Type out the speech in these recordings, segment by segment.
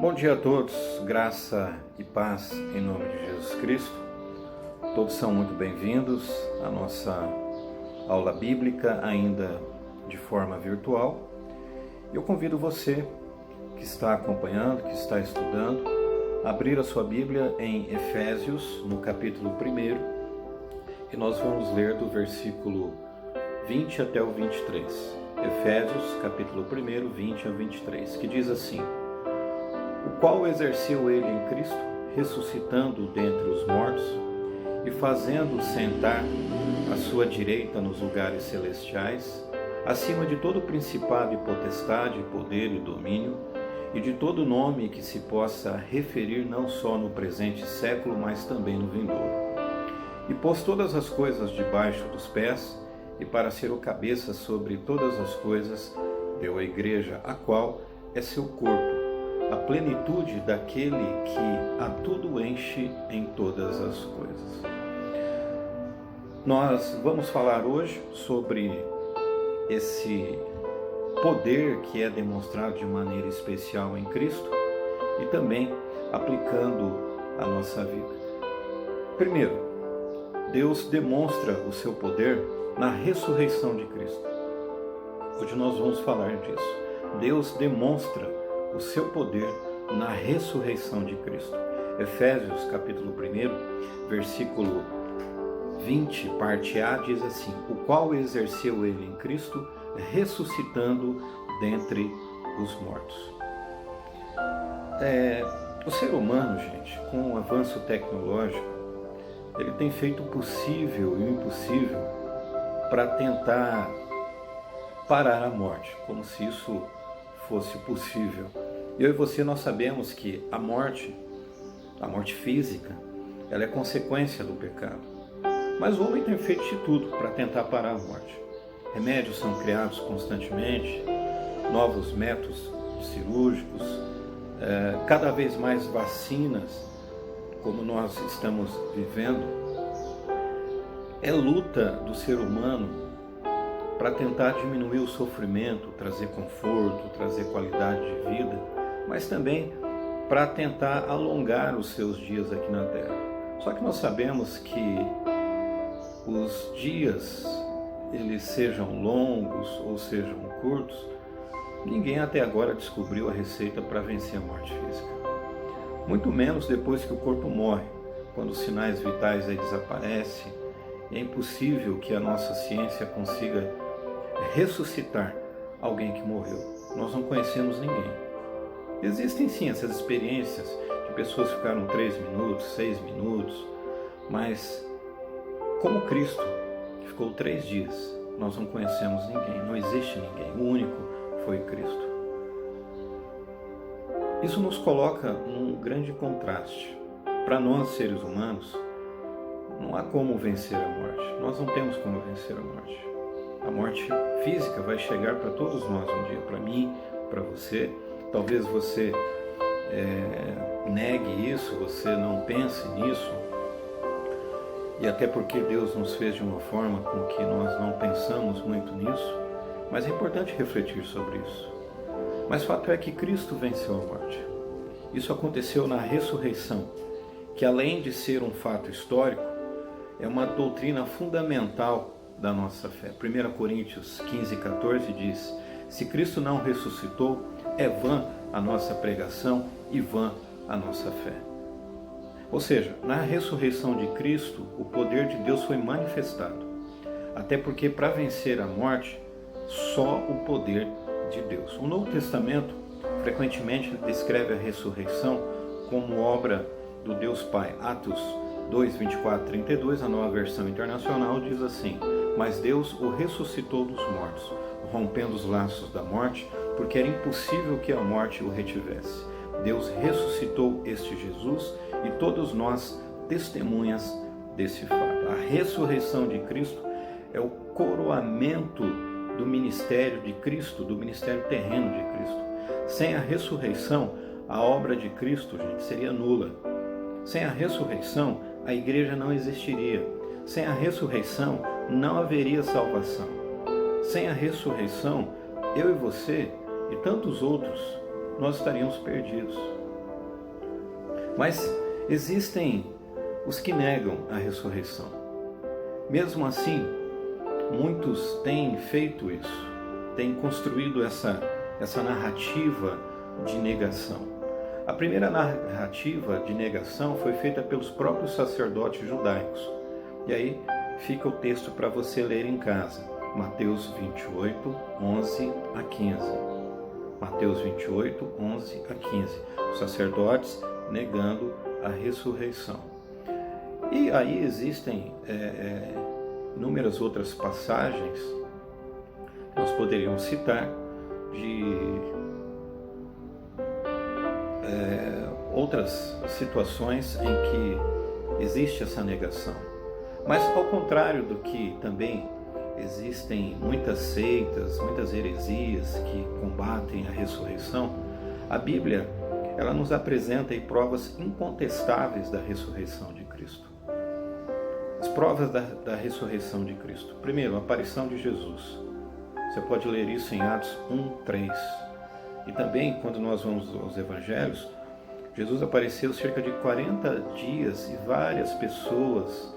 Bom dia a todos, graça e paz em nome de Jesus Cristo. Todos são muito bem-vindos à nossa aula bíblica, ainda de forma virtual. Eu convido você que está acompanhando, que está estudando, a abrir a sua Bíblia em Efésios, no capítulo 1, e nós vamos ler do versículo 20 até o 23. Efésios, capítulo 1, 20 ao 23, que diz assim: o qual exerceu ele em Cristo, ressuscitando dentre os mortos e fazendo sentar à sua direita nos lugares celestiais, acima de todo principado e potestade, poder e domínio, e de todo nome que se possa referir não só no presente século, mas também no vindouro. E pôs todas as coisas debaixo dos pés, e para ser o cabeça sobre todas as coisas, deu à igreja, a qual é seu corpo, a plenitude daquele que a tudo enche em todas as coisas. Nós vamos falar hoje sobre esse poder que é demonstrado de maneira especial em Cristo e também aplicando a nossa vida. Primeiro, Deus demonstra o seu poder na ressurreição de Cristo. Hoje nós vamos falar disso. Deus demonstra o seu poder na ressurreição de Cristo. Efésios capítulo 1, versículo 20, parte A, diz assim: o qual exerceu ele em Cristo, ressuscitando dentre os mortos. O ser humano, gente, com o avanço tecnológico, ele tem feito o possível e o impossível para tentar parar a morte, como se isso fosse possível. Eu e você, nós sabemos que a morte física, ela é consequência do pecado. Mas o homem tem feito de tudo para tentar parar a morte. Remédios são criados constantemente, novos métodos cirúrgicos, cada vez mais vacinas, como nós estamos vivendo. É luta do ser humano para tentar diminuir o sofrimento, trazer conforto, trazer qualidade de vida, mas também para tentar alongar os seus dias aqui na Terra. Só que nós sabemos que os dias, eles sejam longos ou sejam curtos, ninguém até agora descobriu a receita para vencer a morte física. Muito menos depois que o corpo morre, quando os sinais vitais aí desaparecem. É impossível que a nossa ciência consiga ressuscitar alguém que morreu. Nós não conhecemos ninguém. Existem sim essas experiências de pessoas que ficaram 3 minutos, 6 minutos, mas como Cristo, que ficou 3 dias, nós não conhecemos ninguém, não existe ninguém, o único foi Cristo. Isso nos coloca num grande contraste. Para nós, seres humanos, não há como vencer a morte. Nós não temos como vencer a morte. A morte física vai chegar para todos nós um dia, para mim, para você. Talvez você negue isso, você não pense nisso. E até porque Deus nos fez de uma forma com que nós não pensamos muito nisso. Mas é importante refletir sobre isso. Mas o fato é que Cristo venceu a morte. Isso aconteceu na ressurreição, que além de ser um fato histórico, é uma doutrina fundamental da nossa fé. 1 Coríntios 15, 14 diz: se Cristo não ressuscitou, é vã a nossa pregação e vã a nossa fé. Ou seja, na ressurreição de Cristo, o poder de Deus foi manifestado. Até porque para vencer a morte, só o poder de Deus. O Novo Testamento frequentemente descreve a ressurreição como obra do Deus Pai. Atos 2, 24, 32, a Nova Versão Internacional diz assim: mas Deus o ressuscitou dos mortos, rompendo os laços da morte, porque era impossível que a morte o retivesse. Deus ressuscitou este Jesus e todos nós testemunhas desse fato. A ressurreição de Cristo é o coroamento do ministério de Cristo, do ministério terreno de Cristo. Sem a ressurreição, a obra de Cristo, gente, seria nula. Sem a ressurreição, a igreja não existiria. Sem a ressurreição, não haveria salvação. Sem a ressurreição, eu e você e tantos outros, nós estaríamos perdidos. Mas existem os que negam a ressurreição. Mesmo assim, muitos têm feito isso, têm construído essa narrativa de negação. A primeira narrativa de negação foi feita pelos próprios sacerdotes judaicos. E aí fica o texto para você ler em casa. Mateus 28, 11 a 15. Mateus 28, 11 a 15. Os sacerdotes negando a ressurreição. E aí existem inúmeras outras passagens que nós poderíamos citar de outras situações em que existe essa negação. Mas ao contrário do que também existem muitas seitas, muitas heresias que combatem a ressurreição, a Bíblia ela nos apresenta aí provas incontestáveis da ressurreição de Cristo. As provas da ressurreição de Cristo. Primeiro, a aparição de Jesus. Você pode ler isso em Atos 1, 3. E também, quando nós vamos aos Evangelhos, Jesus apareceu cerca de 40 dias e várias pessoas,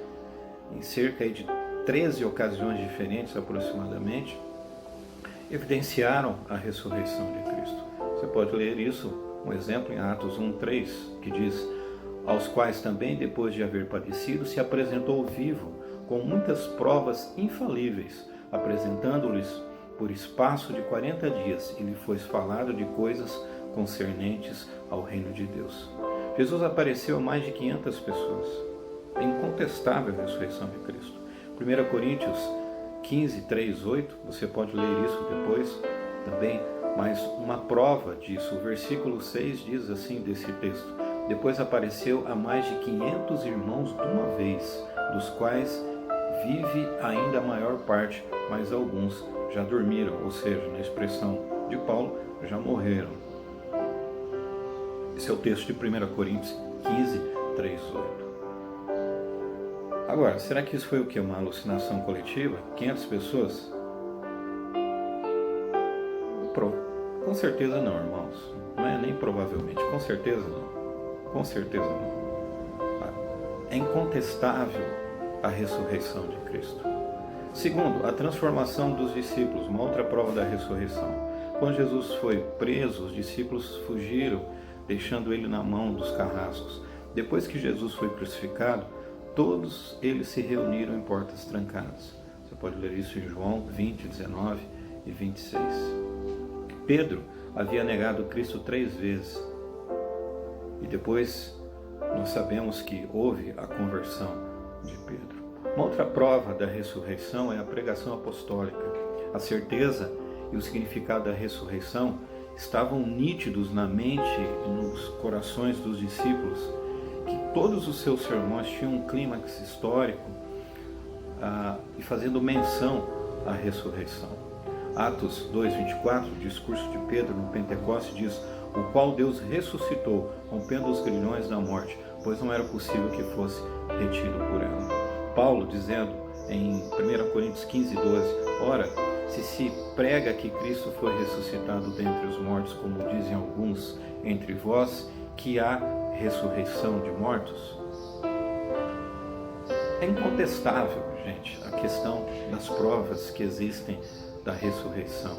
em cerca de 13 ocasiões diferentes aproximadamente, evidenciaram a ressurreição de Cristo. Você pode ler isso, um exemplo em Atos 1, 3, que diz: aos quais também, depois de haver padecido, se apresentou vivo, com muitas provas infalíveis, apresentando-lhes por espaço de 40 dias, e lhe foi falado de coisas concernentes ao reino de Deus. Jesus apareceu a mais de 500 pessoas. É incontestável a ressurreição de Cristo. 1 Coríntios 15, 3, 8, você pode ler isso depois também, mas uma prova disso, o versículo 6 diz assim desse texto: depois apareceu a mais de 500 irmãos de uma vez, dos quais vive ainda a maior parte, mas alguns já dormiram, ou seja, na expressão de Paulo, já morreram. Esse é o texto de 1 Coríntios 15, 3, 8. Agora, será que isso foi o que? Uma alucinação coletiva? 500 pessoas? Com certeza não, irmãos. Não é nem provavelmente, com certeza não. Com certeza não. É incontestável a ressurreição de Cristo. Segundo, a transformação dos discípulos, uma outra prova da ressurreição. Quando Jesus foi preso, os discípulos fugiram, deixando ele na mão dos carrascos. Depois que Jesus foi crucificado, todos eles se reuniram em portas trancadas. Você pode ler isso em João 20, 19 e 26. Pedro havia negado Cristo 3 vezes. E depois nós sabemos que houve a conversão de Pedro. Uma outra prova da ressurreição é a pregação apostólica. A certeza e o significado da ressurreição estavam nítidos na mente e nos corações dos discípulos, que todos os seus sermões tinham um clímax histórico e fazendo menção à ressurreição. Atos 2:24, o discurso de Pedro no Pentecostes diz: o qual Deus ressuscitou, rompendo os grilhões da morte, pois não era possível que fosse retido por ela. Paulo dizendo em 1 Coríntios 15:12, ora, se prega que Cristo foi ressuscitado dentre os mortos, como dizem alguns entre vós, que há ressurreição de mortos? É incontestável, gente, a questão das provas que existem da ressurreição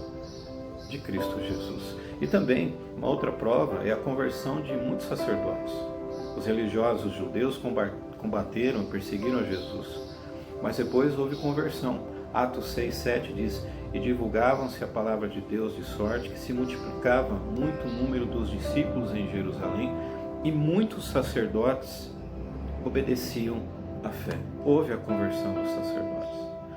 de Cristo Jesus. E também, uma outra prova é a conversão de muitos sacerdotes. Os religiosos judeus combateram e perseguiram Jesus, mas depois houve conversão. Atos 6:7 diz: e divulgavam-se a palavra de Deus de sorte que se multiplicava muito o número dos discípulos em Jerusalém, e muitos sacerdotes obedeciam à fé. Houve a conversão dos sacerdotes.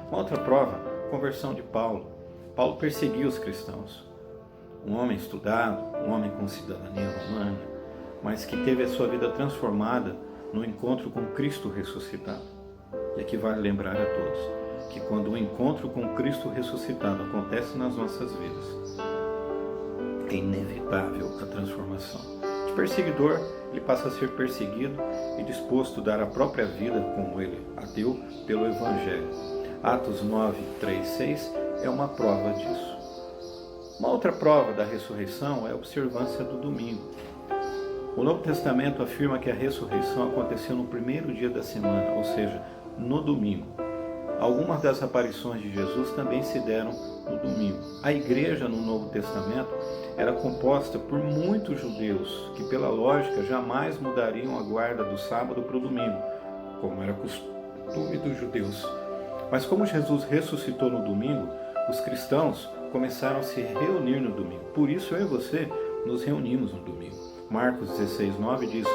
Uma outra prova, a conversão de Paulo. Paulo perseguiu os cristãos. Um homem estudado, um homem com cidadania romana, mas que teve a sua vida transformada no encontro com Cristo ressuscitado. E aqui vale lembrar a todos que quando o encontro com Cristo ressuscitado acontece nas nossas vidas, é inevitável a transformação. De perseguidor, ele passa a ser perseguido e disposto a dar a própria vida, como ele a deu, pelo Evangelho. Atos 9, 3, 6 é uma prova disso. Uma outra prova da ressurreição é a observância do domingo. O Novo Testamento afirma que a ressurreição aconteceu no primeiro dia da semana, ou seja, no domingo. Algumas das aparições de Jesus também se deram no domingo. A igreja no Novo Testamento era composta por muitos judeus que, pela lógica, jamais mudariam a guarda do sábado para o domingo, como era costume dos judeus. Mas como Jesus ressuscitou no domingo, os cristãos começaram a se reunir no domingo. Por isso eu e você nos reunimos no domingo. Marcos 16:9 diz: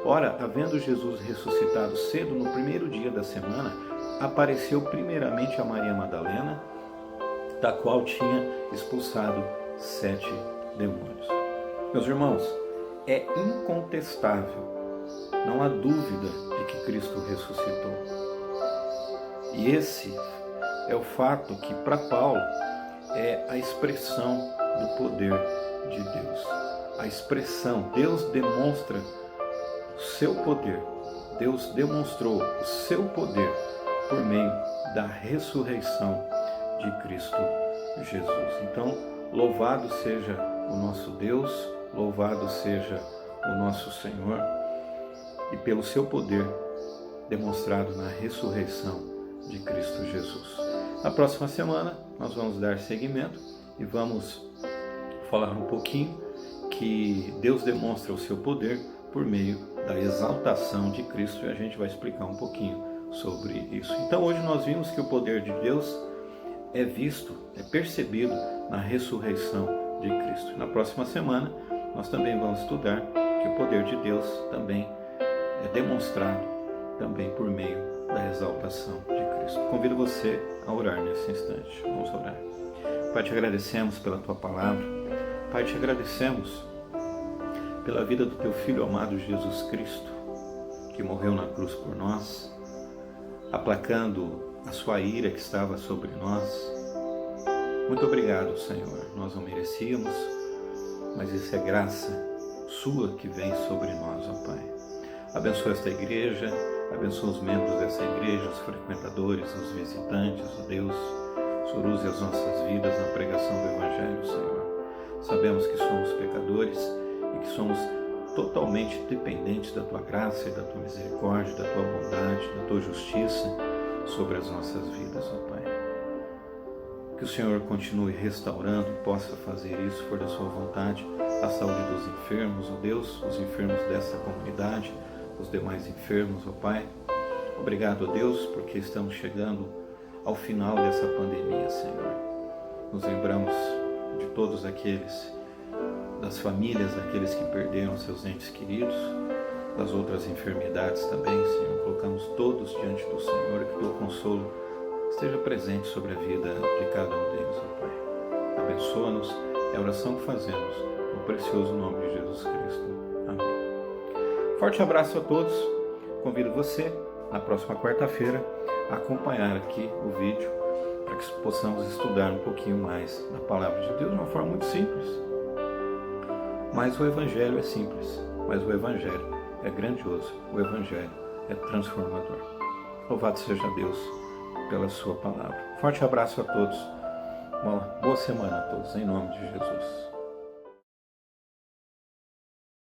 Ora, havendo Jesus ressuscitado cedo no primeiro dia da semana, apareceu primeiramente a Maria Madalena, da qual tinha expulsado 7 demônios. Meus irmãos, é incontestável, não há dúvida de que Cristo ressuscitou. E esse é o fato que, para Paulo, é a expressão do poder de Deus. A expressão, Deus demonstra o seu poder. Deus demonstrou o seu poder por meio da ressurreição de Cristo Jesus. Então, louvado seja o nosso Deus, louvado seja o nosso Senhor, e pelo seu poder demonstrado na ressurreição de Cristo Jesus. Na próxima semana, nós vamos dar seguimento e vamos falar um pouquinho que Deus demonstra o seu poder por meio da exaltação de Cristo, e a gente vai explicar um pouquinho sobre isso. Então hoje nós vimos que o poder de Deus é visto, é percebido na ressurreição de Cristo. Na próxima semana nós também vamos estudar que o poder de Deus também é demonstrado também por meio da exaltação de Cristo. Convido você a orar nesse instante. Vamos orar. Pai, te agradecemos pela tua palavra. Pai, te agradecemos pela vida do teu Filho amado Jesus Cristo, que morreu na cruz por nós, aplacando a sua ira que estava sobre nós. Muito obrigado, Senhor. Nós não merecíamos, mas isso é graça sua que vem sobre nós, ó Pai. Abençoa esta igreja, abençoa os membros dessa igreja, os frequentadores, os visitantes, ó Deus. O Senhor use as nossas vidas na pregação do Evangelho, Senhor. Sabemos que somos pecadores e que somos totalmente dependentes da Tua graça e da Tua misericórdia, da Tua bondade, da Tua justiça sobre as nossas vidas, ó Pai. Que o Senhor continue restaurando e possa fazer isso, for da Sua vontade, a saúde dos enfermos, ó Deus, os enfermos dessa comunidade, os demais enfermos, ó Pai. Obrigado, ó Deus, porque estamos chegando ao final dessa pandemia, Senhor. Nos lembramos de todos aqueles, das famílias daqueles que perderam seus entes queridos, das outras enfermidades também, Senhor. Colocamos todos diante do Senhor, que teu consolo esteja presente sobre a vida de cada um deles, ó Pai. Abençoa-nos, é a oração que fazemos, no precioso nome de Jesus Cristo. Amém. Forte abraço a todos. Convido você, na próxima quarta-feira, a acompanhar aqui o vídeo, para que possamos estudar um pouquinho mais da Palavra de Deus de uma forma muito simples. Mas o Evangelho é simples, mas o Evangelho é grandioso, o Evangelho é transformador. Louvado seja Deus pela sua palavra. Forte abraço a todos, uma boa semana a todos, em nome de Jesus.